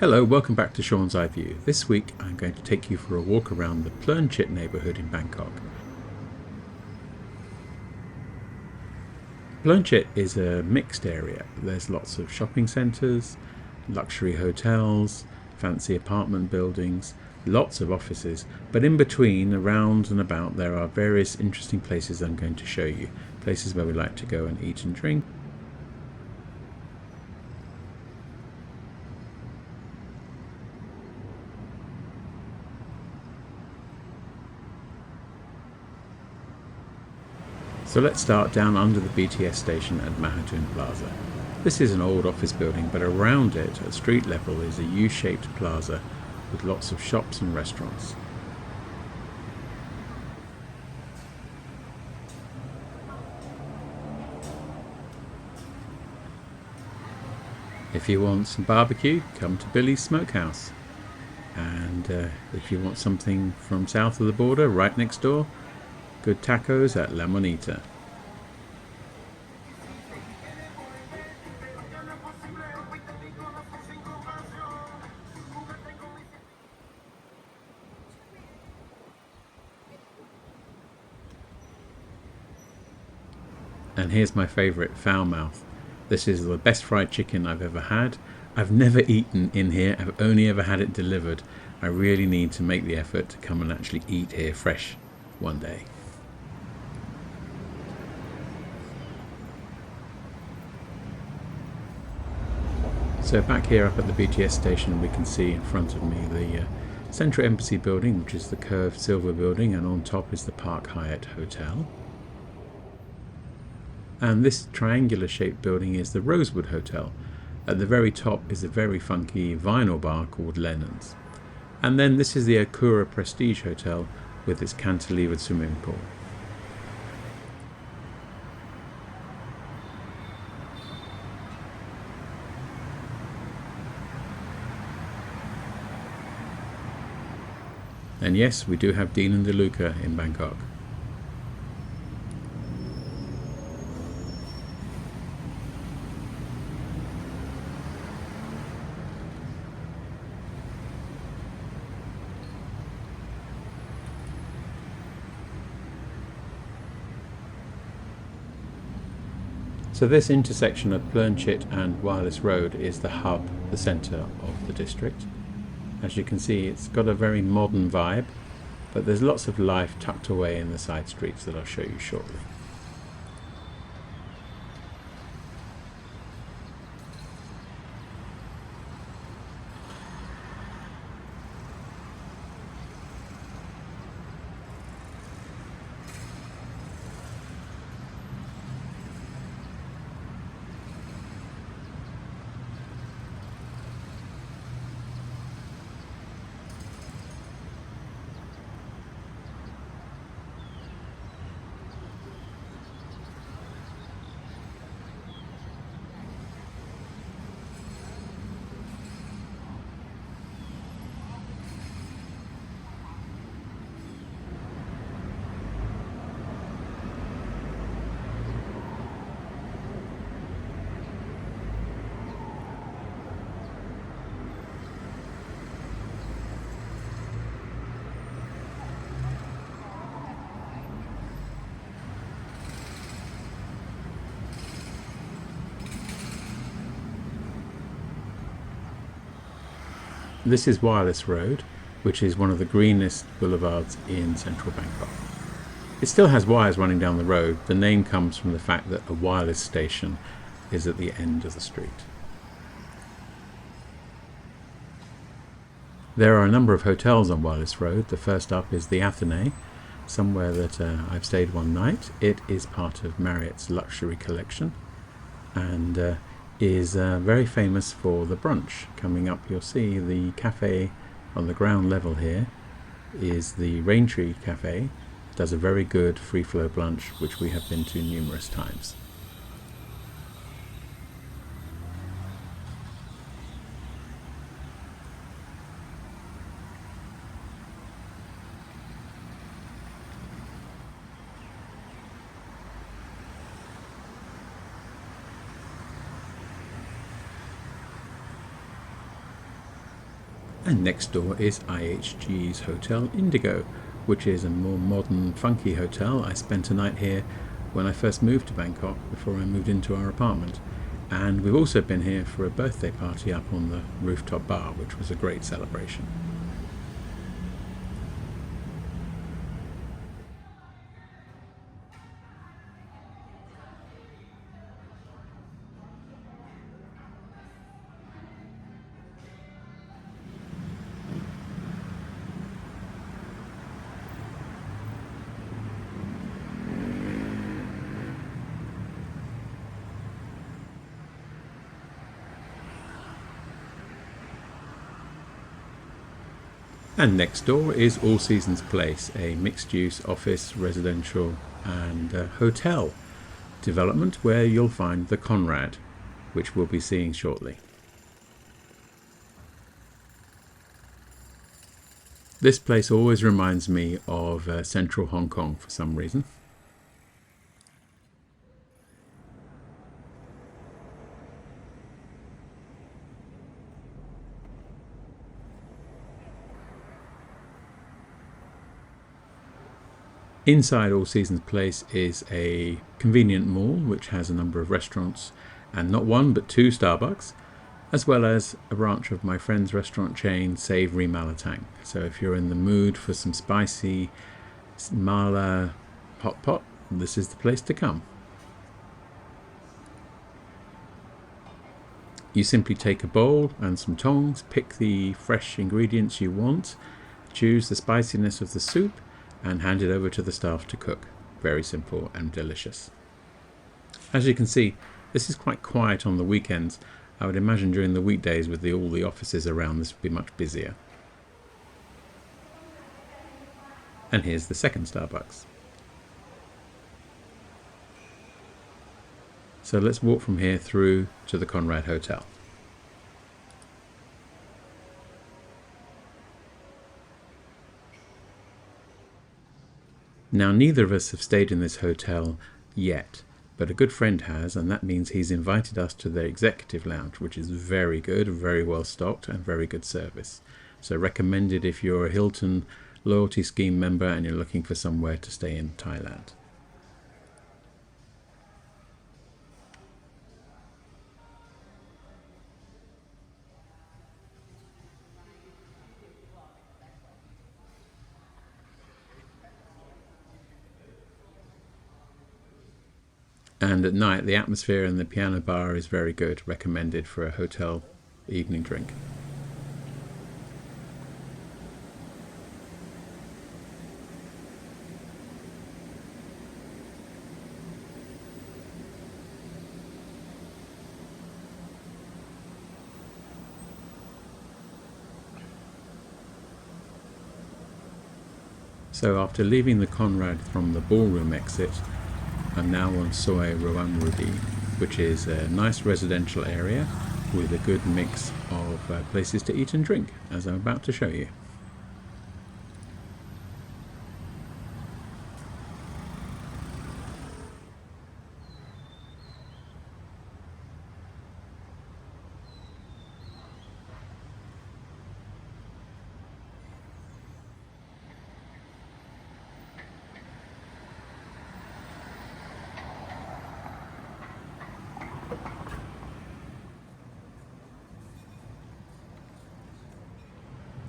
Hello, welcome back to Sean's Eye View. This week I'm going to take you for a walk around the Plern Chit neighbourhood in Bangkok. Plern Chit is a mixed area. There's lots of shopping centres, luxury hotels, fancy apartment buildings, lots of offices, but in between, around and about, there are various interesting places I'm going to show you, places where we like to go and eat and drink. So let's start down under the BTS station at Mahatun Plaza. This is an old office building, but around it, at street level, is a U-shaped plaza with lots of shops and restaurants. If you want some barbecue, come to Billy's Smokehouse. And if you want something from south of the border, right next door, good tacos at La Monita. And here's my favourite, Foul Mouth. This is the best fried chicken I've ever had. I've never eaten in here, I've only ever had it delivered. I really need to make the effort to come and actually eat here fresh one day. So back here up at the BTS station, we can see in front of me the Central Embassy building, which is the curved silver building, and on top is the Park Hyatt Hotel. And this triangular shaped building is the Rosewood Hotel. At the very top is a very funky vinyl bar called Lennon's. And then this is the Okura Prestige Hotel with its cantilevered swimming pool. And yes, we do have Dean and DeLuca in Bangkok. So this intersection of Plern Chit and Wireless Road is the hub, the centre of the district. As you can see, it's got a very modern vibe, but there's lots of life tucked away in the side streets that I'll show you shortly. This is Wireless Road, which is one of the greenest boulevards in central Bangkok. It still has wires running down the road. The name comes from the fact that a wireless station is at the end of the street. There are a number of hotels on Wireless Road. The first up is the Athenay, somewhere that I've stayed one night. It is part of Marriott's luxury collection and is very famous for the brunch. Coming up, you'll see the cafe on the ground level here is the Raintree Cafe. It does a very good free flow brunch, which we have been to numerous times. And next door is IHG's Hotel Indigo, which is a more modern, funky hotel. I spent a night here when I first moved to Bangkok before I moved into our apartment. And we've also been here for a birthday party up on the rooftop bar, which was a great celebration. And next door is All Seasons Place, a mixed-use office, residential and hotel development where you'll find the Conrad, which we'll be seeing shortly. This place always reminds me of central Hong Kong for some reason. Inside All Seasons Place is a convenient mall which has a number of restaurants and not one but two Starbucks, as well as a branch of my friend's restaurant chain, Savoury Malatang. So if you're in the mood for some spicy mala hot pot, this is the place to come. You simply take a bowl and some tongs, pick the fresh ingredients you want, choose the spiciness of the soup, and hand it over to the staff to cook. Very simple and delicious. As you can see, this is quite quiet on the weekends. I would imagine during the weekdays with all the offices around this would be much busier. And here's the second Starbucks. So let's walk from here through to the Conrad Hotel. Now, neither of us have stayed in this hotel yet, but a good friend has, and that means he's invited us to their executive lounge, which is very good, very well stocked, and very good service. So recommended if you're a Hilton loyalty scheme member and you're looking for somewhere to stay in Thailand. And at night, the atmosphere in the piano bar is very good, recommended for a hotel evening drink. So after leaving the Conrad from the ballroom exit, I'm now on Soi Ruang Rudi, which is a nice residential area with a good mix of places to eat and drink, as I'm about to show you.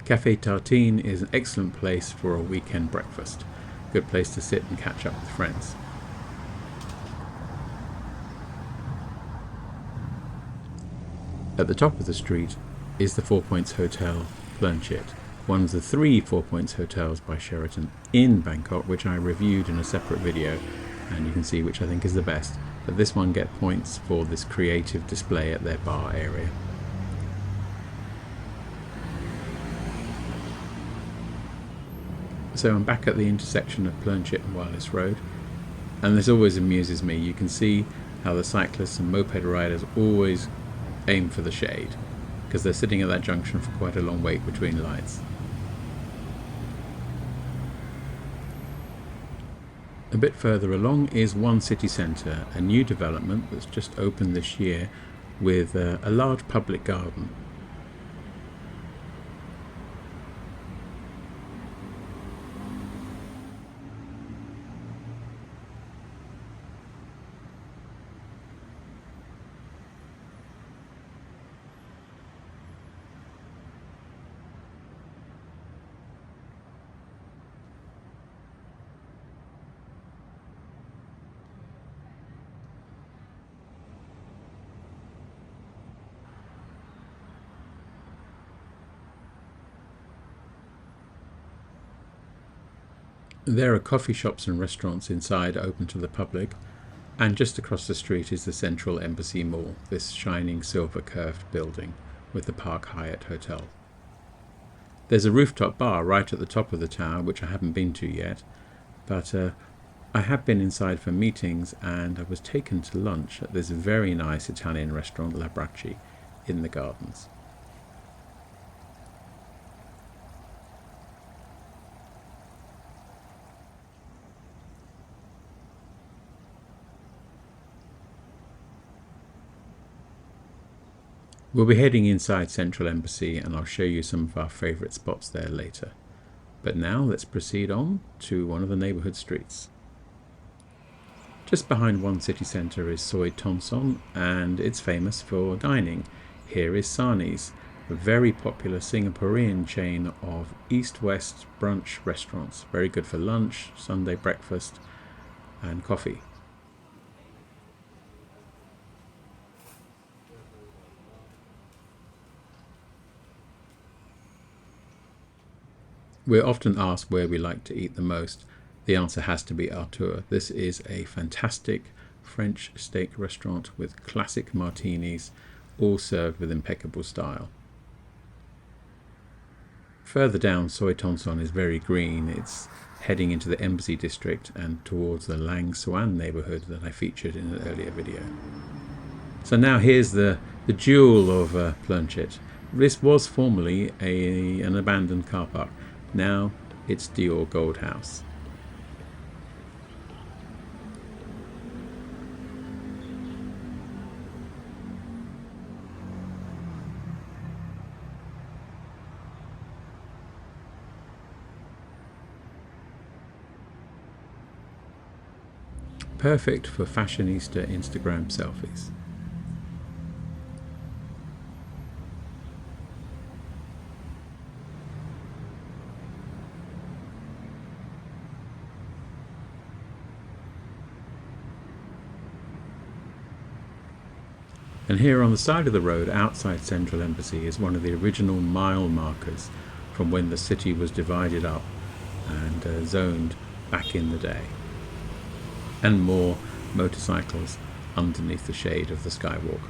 Café Tartine is an excellent place for a weekend breakfast. Good place to sit and catch up with friends. At the top of the street is the 4 Points Hotel Planchet, one of the 3 4 Points hotels by Sheraton in Bangkok, which I reviewed in a separate video, and you can see which I think is the best. But this one gets points for this creative display at their bar area. So I'm back at the intersection of Planchet and Wireless Road, and this always amuses me. You can see how the cyclists and moped riders always aim for the shade, because they're sitting at that junction for quite a long wait between lights. A bit further along is One City Centre, a new development that's just opened this year with a large public garden. There are coffee shops and restaurants inside open to the public, and just across the street is the Central Embassy Mall, this shining silver curved building with the Park Hyatt Hotel. There's a rooftop bar right at the top of the tower, which I haven't been to yet, but I have been inside for meetings, and I was taken to lunch at this very nice Italian restaurant, La Bracci, in the gardens. We'll be heading inside Central Embassy, and I'll show you some of our favourite spots there later. But now let's proceed on to one of the neighbourhood streets. Just behind one city centre is Soi Ton Son, and it's famous for dining. Here is Sarni's, a very popular Singaporean chain of east-west brunch restaurants. Very good for lunch, Sunday breakfast and coffee. We're often asked where we like to eat the most. The answer has to be Artur. This is a fantastic French steak restaurant with classic martinis, all served with impeccable style. Further down, Soi Ton Son is very green. It's heading into the Embassy district and towards the Lang Suan neighbourhood that I featured in an earlier video. So now here's the jewel of Planchet. This was formerly an abandoned car park. Now it's Dior Gold House. Perfect for fashionista Instagram selfies. And here on the side of the road outside Central Embassy is one of the original mile markers from when the city was divided up and zoned back in the day. And more motorcycles underneath the shade of the skywalk.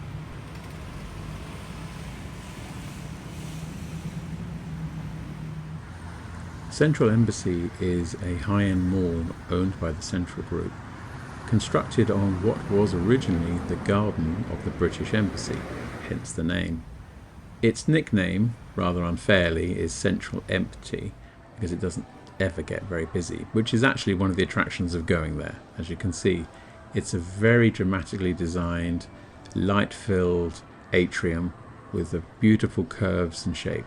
Central Embassy is a high-end mall owned by the Central Group, constructed on what was originally the garden of the British Embassy, hence the name. Its nickname, rather unfairly, is Central Empty, because it doesn't ever get very busy, which is actually one of the attractions of going there. As you can see, it's a very dramatically designed, light-filled atrium with the beautiful curves and shape.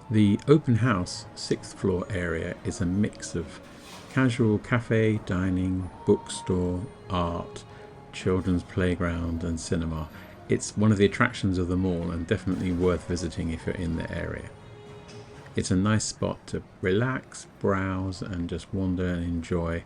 The open house 6th floor area is a mix of casual cafe, dining, bookstore, art, children's playground and cinema. It's one of the attractions of the mall and definitely worth visiting if you're in the area. It's a nice spot to relax, browse and just wander and enjoy.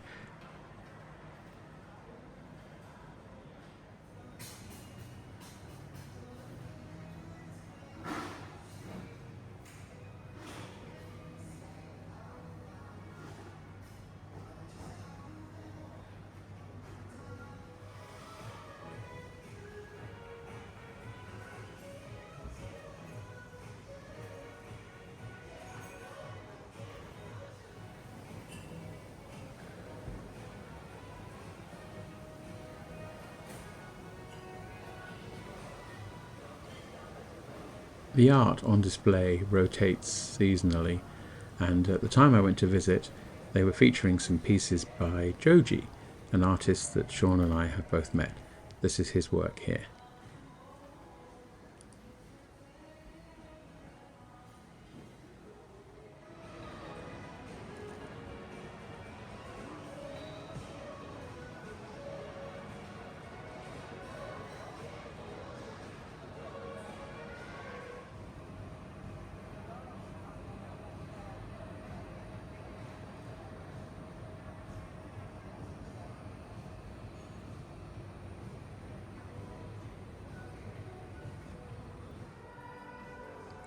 The art on display rotates seasonally, and at the time I went to visit, they were featuring some pieces by Joji, an artist that Sean and I have both met. This is his work here.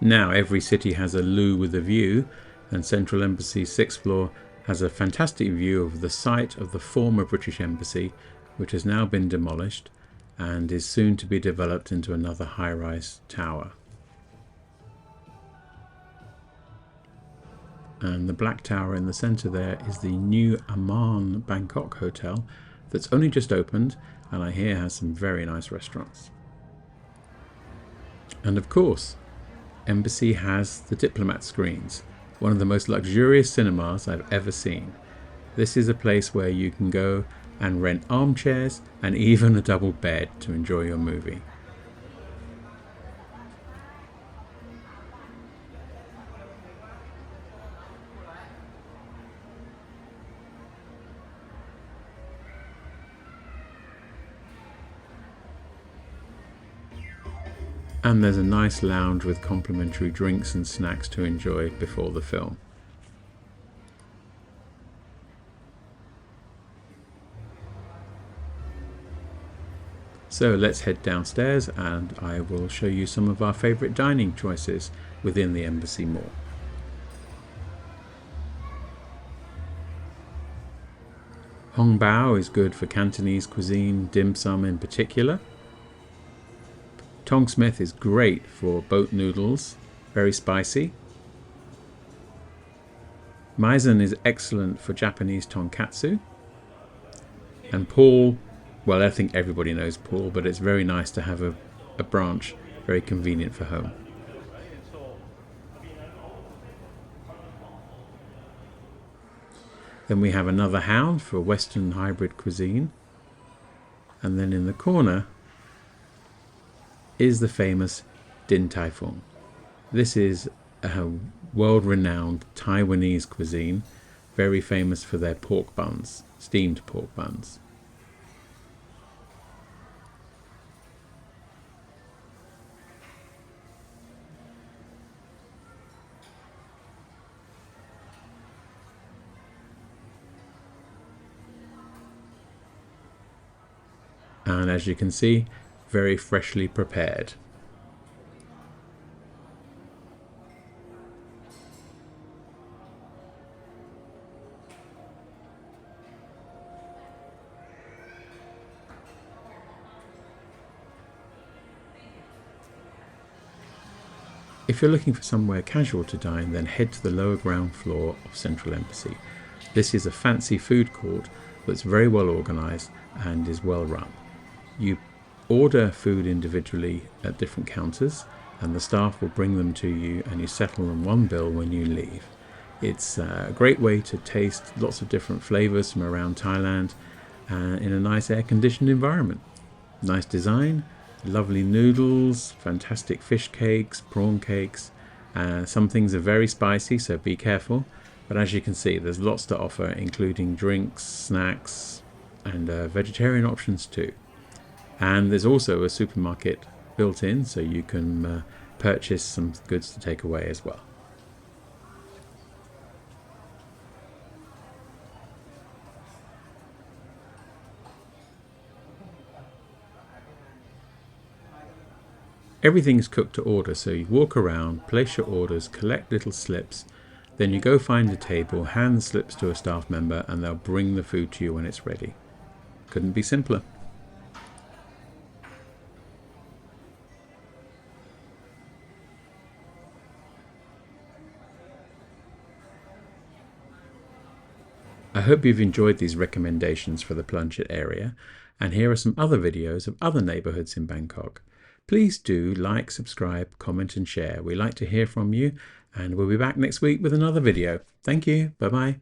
Now every city has a loo with a view, and Central Embassy's 6th floor has a fantastic view of the site of the former British Embassy, which has now been demolished and is soon to be developed into another high-rise tower. And the black tower in the centre there is the new Aman Bangkok Hotel that's only just opened, and I hear has some very nice restaurants. And of course, Embassy has the Diplomat screens, one of the most luxurious cinemas I've ever seen. This is a place where you can go and rent armchairs and even a double bed to enjoy your movie. And there's a nice lounge with complimentary drinks and snacks to enjoy before the film. So let's head downstairs and I will show you some of our favourite dining choices within the Embassy Mall. Hong Bao is good for Cantonese cuisine, dim sum in particular. Tong Smith is great for boat noodles, very spicy. Maizen is excellent for Japanese tonkatsu. And Paul, well, I think everybody knows Paul, but it's very nice to have a branch, very convenient for home. Then we have another Hound for Western hybrid cuisine. And then in the corner is the famous Din Tai Fung. This is a world-renowned Taiwanese cuisine, very famous for their pork buns, steamed pork buns. And as you can see, very freshly prepared. If you're looking for somewhere casual to dine, then head to the lower ground floor of Central Embassy. This is a fancy food court that's very well organised and is well run. You order food individually at different counters and the staff will bring them to you and you settle on one bill when you leave. It's a great way to taste lots of different flavours from around Thailand in a nice air-conditioned environment. Nice design, lovely noodles, fantastic fish cakes, prawn cakes. Some things are very spicy, so be careful. But as you can see, there's lots to offer, including drinks, snacks, and vegetarian options too. And there's also a supermarket built in, so you can purchase some goods to take away as well. Everything's cooked to order, so you walk around, place your orders, collect little slips, then you go find a table, hand the slips to a staff member, and they'll bring the food to you when it's ready. Couldn't be simpler. I hope you've enjoyed these recommendations for the Plunchit area, and here are some other videos of other neighbourhoods in Bangkok. Please do like, subscribe, comment and share. We like to hear from you, and we'll be back next week with another video. Thank you. Bye-bye.